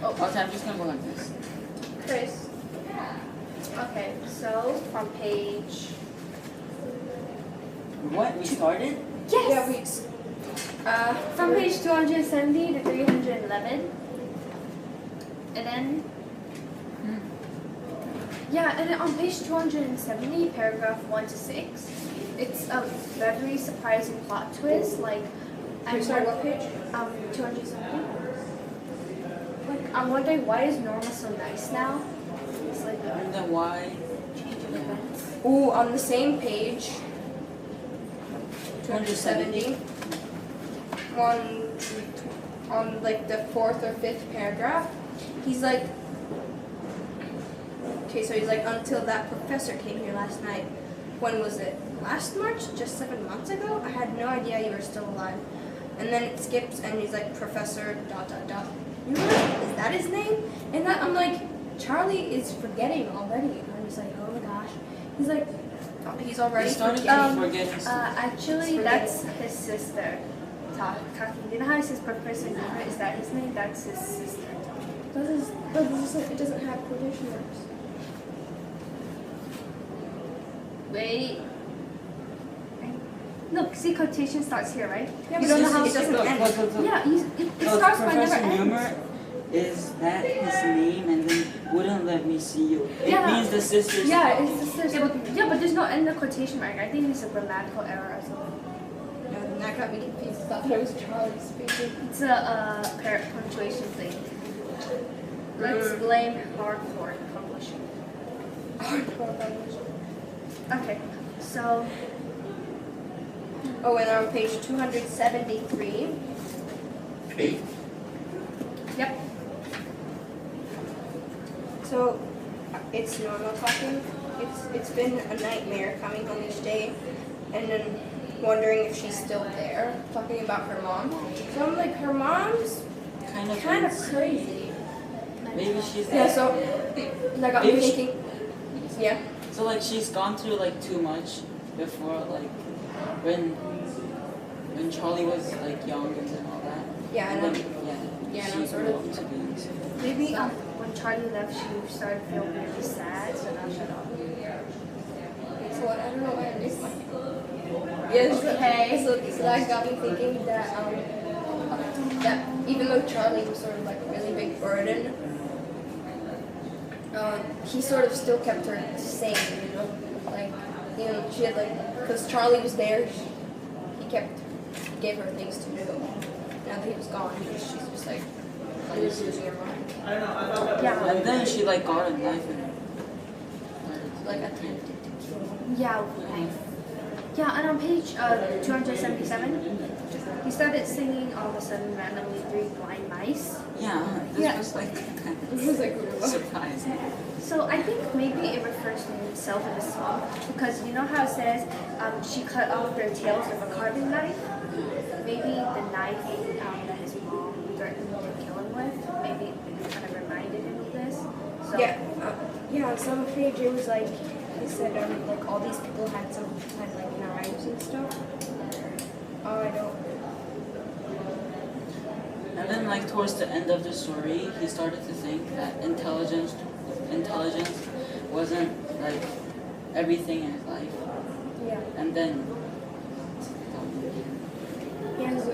Oh, I'm just gonna go like this. Chris. Okay, so on page. What? We started? Yes. Yeah, from page 270 to 311, and then. Yeah, and then on page 270, paragraph 1 to 6, it's a very surprising plot twist. Like, sorry, what page? 270. Like, I'm wondering why is Norma so nice now? It's like And then why? Ooh, on the same page. 270. On like the 4th or 5th paragraph, he's like, okay, so he's like, until that professor came here last night. When was it? Last March? Just 7 months ago? I had no idea you were still alive. And then it skips and he's like, Professor ... You know, is that his name? And that, I'm like, Charlie is forgetting already. And I'm just like, oh my gosh. He's like, he's already forgetting. Actually, that's his sister talking. You know how he says Professor Nora? Is that his name? That's his sister. It doesn't have quotation marks. Wait. Look, see, quotation starts here, right? Yeah, you don't know how it doesn't end. Look. Yeah, it starts by never Professor ends. Newmer, is that his name? And then wouldn't let me see you. It Yeah. means the sisters. Yeah, it's the sister. Yeah, but there's no end of quotation mark. I think it's a grammatical error or something. Yeah, and that got me confused. I thought it was Charlie speaking. It's a punctuation thing. Let's blame hardcore publishing. Hardcore publishing. Okay, so Oh, and on page 273. yep. So it's Norma talking. It's been a nightmare coming home each day, and then wondering if she's still there. Talking about her mom. So I'm like, her mom's Kind of crazy. Maybe she's Yeah. So that got me thinking. Yeah. So like she's gone through like too much before, like when Charlie was like young and all that. Yeah, I And know. then, Yeah, I she know, sort grew of. up to be insane. Maybe when Charlie left, she started feeling really sad, so now shut up. So what? I don't know why I missed my. Yes. Okay. So that got me thinking that that even though Charlie was sort of like a really big burden, he sort of still kept her sane. You know, like she had like because Charlie was there, he gave her things to do. Now that he was gone, she's just like losing her mind. Yeah. And then she like got a knife in her. Like attempted to kill him. Yeah, knife. Yeah, and on page 277, he started singing all of a sudden randomly 3 blind mice. Yeah, this was like It was like surprising. So I think maybe it refers to himself and his song, because you know how it says she cut off their tails with a carving knife? Maybe the knife that his mom threatened to kill him with, maybe it kind of reminded him of this. So, Yeah, on some page it was like, they said like all these people had like knives and stuff. Oh, I don't. And then like towards the end of the story, he started to think that intelligence wasn't like everything in his life. Yeah. And then Yes,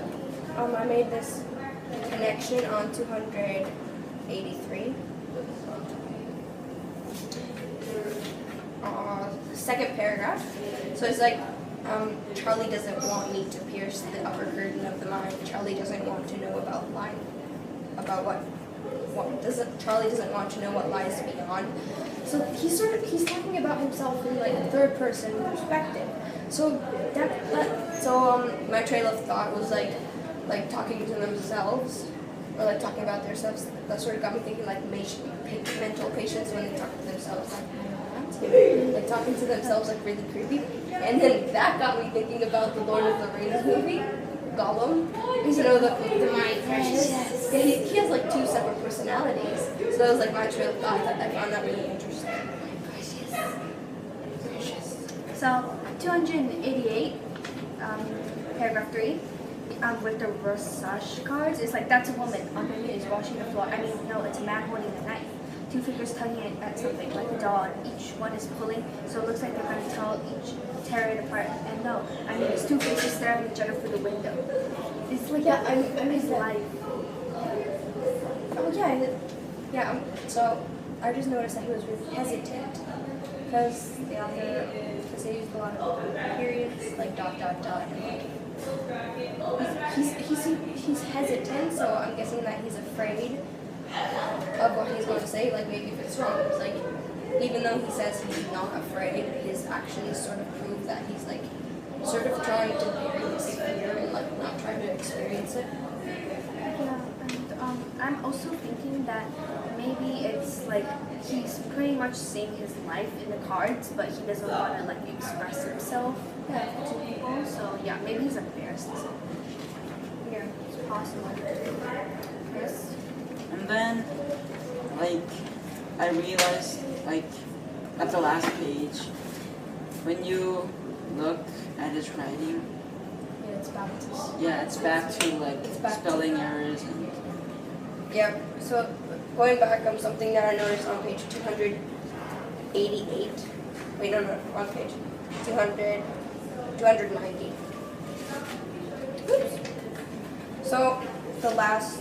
I made this connection on 283. Second paragraph. So it's like, Charlie doesn't want me to pierce the upper curtain of the mind. Charlie doesn't want to know about life, Charlie doesn't want to know what lies beyond. So he's talking about himself in like a third person perspective. So my trail of thought was like talking to themselves, or like talking about themselves. That sort of got me thinking like mental patients when they talk to themselves, like talking to themselves like really creepy. And then that got me thinking about the Lord of the Rings movie, Gollum. You know the mind precious. Yeah, he has like 2 separate personalities. So that was like my trail of thought. I found that really interesting. Precious. So 288, paragraph 3. with the Rosage cards, it's like that's a woman. Underneath is washing the floor. I mean, no, it's a man holding a knife. Two fingers tugging it at something like a doll. And each one is pulling, so it looks like they're going to tear it apart. And no, I mean, it's two faces staring at each other through the window. It's like Yeah, I mean his that. life. Oh yeah, so I just noticed that he was really hesitant because the author, because they used a lot of periods, like dot dot dot, and like he's hesitant. So I'm guessing that he's afraid of what he's going to say. Like maybe if it's wrong, it's like even though he says he's not afraid, his actions sort of prove that he's like sort of trying to bury his fear and like not trying to experience it. Yeah, and I'm also thinking that maybe it's like he's pretty much seeing his life in the cards, but he doesn't want to like express himself to people. So yeah, maybe he's embarrassed. Yeah. It's possible. Yes. And then, like, I realized, like, at the last page, when you look at his writing, Yeah, it's back to. yeah, it's back to, like, It's back to- spelling errors and Yeah. So going back on something that I noticed on page 288. Wait, no, wrong page. 290. Oops. So the last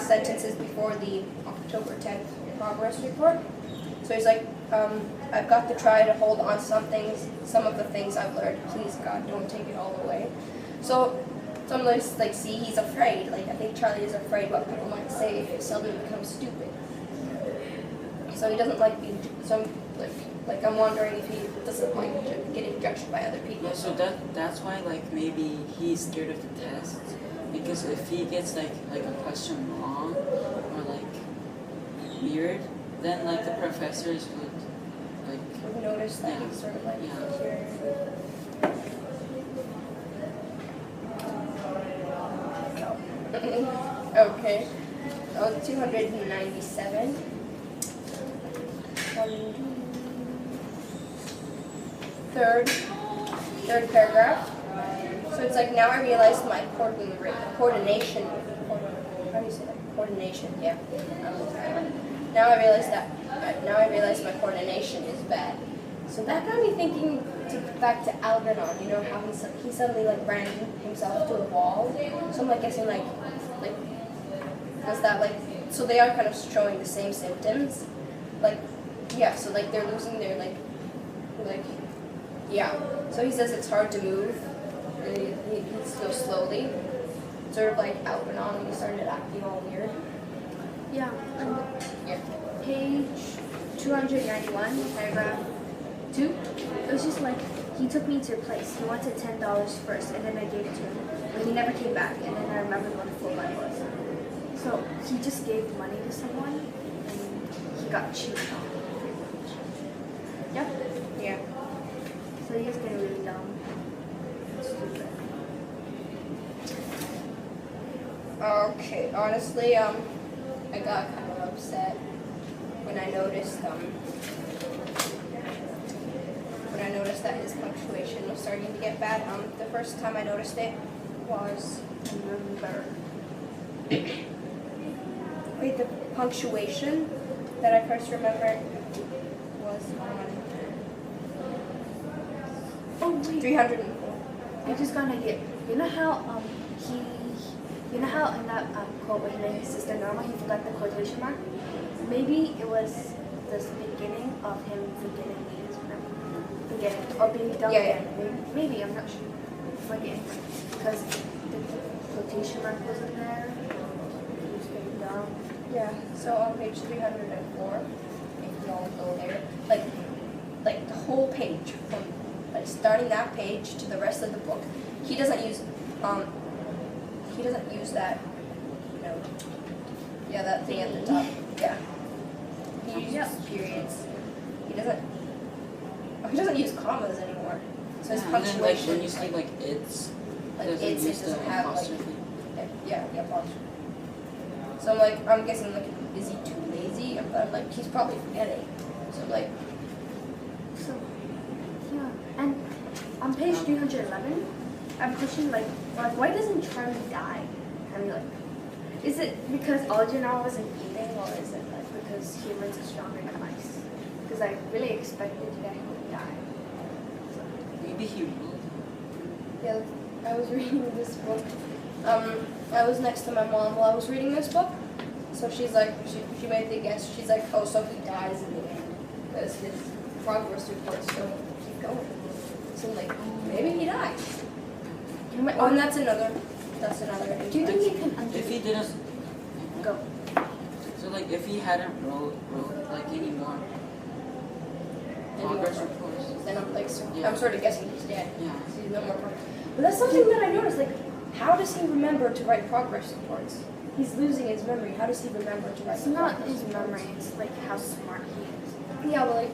sentences before the October 10th progress report. So he's like, I've got to try to hold on to some of the things I've learned. Please God, don't take it all away. So some like see he's afraid. Like I think Charlie is afraid what people might say if he suddenly becomes stupid. So he doesn't like being like I'm wondering if he doesn't like getting judged by other people. yeah. So that's why, like, maybe he's scared of the test, because if he gets like a question wrong or like weird, then like the professors would like We've noticed that Yeah. he's sort of like Yeah. here. Okay. 297. Third paragraph. So it's like now I realized my coordination. How do you say that? Coordination. Yeah. Now I realize my coordination is bad. So that got me thinking back to Algernon. You know how he suddenly like ran himself to a wall. So I'm like guessing like was that like so they are kind of showing the same symptoms. Like yeah. So like they're losing their like yeah. So he says it's hard to move. And he goes slowly. Sort of like Algernon when he started acting all weird. Yeah. Yeah. Page 291, paragraph 2. It was just like, he took me to a place. He wanted $10 first, and then I gave it to him. But he never came back, and then I remembered what the full money was. So he just gave money to someone, and he got cheated on. Yep. Yeah. So he was getting really dumb. Stupid. Okay, honestly, I got kind of upset when I noticed that his punctuation was starting to get bad. The first time I noticed it was wait, the punctuation that I first remembered was on Oh, wait. 304. I just got an idea. You know how in that quote where he made his sister normal, he forgot the quotation mark? Maybe it was the beginning of him forgetting me. Forgetting or being dumb Yeah, yeah. again. Maybe, I'm not sure. Forgetting. Because the quotation mark wasn't there. He was getting dumb. Yeah, so on page 304, if you all go there, like the whole page, from like starting that page to the rest of the book, he doesn't use that, you know, yeah, that thing at the top, yeah. He uses periods. He doesn't use commas anymore. So his yeah, and then, like, punctuation, when you say like it's, like doesn't it use doesn't the have like apostrophe. yeah, apostrophe. So I'm guessing like, is he too lazy? I'm like, he's probably forgetting. So I'm like, So, yeah. And on page 311, I'm questioning like why doesn't Charlie die? I'm like, is it because Algernon wasn't eating, or is it like because humans are stronger than mice? Because I really expected that he would die. Maybe he will. Yeah, I was reading this book. I was next to my mom while I was reading this book. So she's like, she made the guess. She's like, oh, so he dies in the end because his progress reports don't keep going. So I'm like, maybe he dies. Oh, and that's another. Do you think he can undo? If he didn't Go. So like if he hadn't wrote like any more progress reports. Then I'm like, Yeah. I'm sort of guessing he's dead. Yeah. He's no more progress. But that's something that I noticed. Like, how does he remember to write progress reports? He's losing his memory. How does he remember to write? It's not his memory. It's like how smart he is. Yeah, but like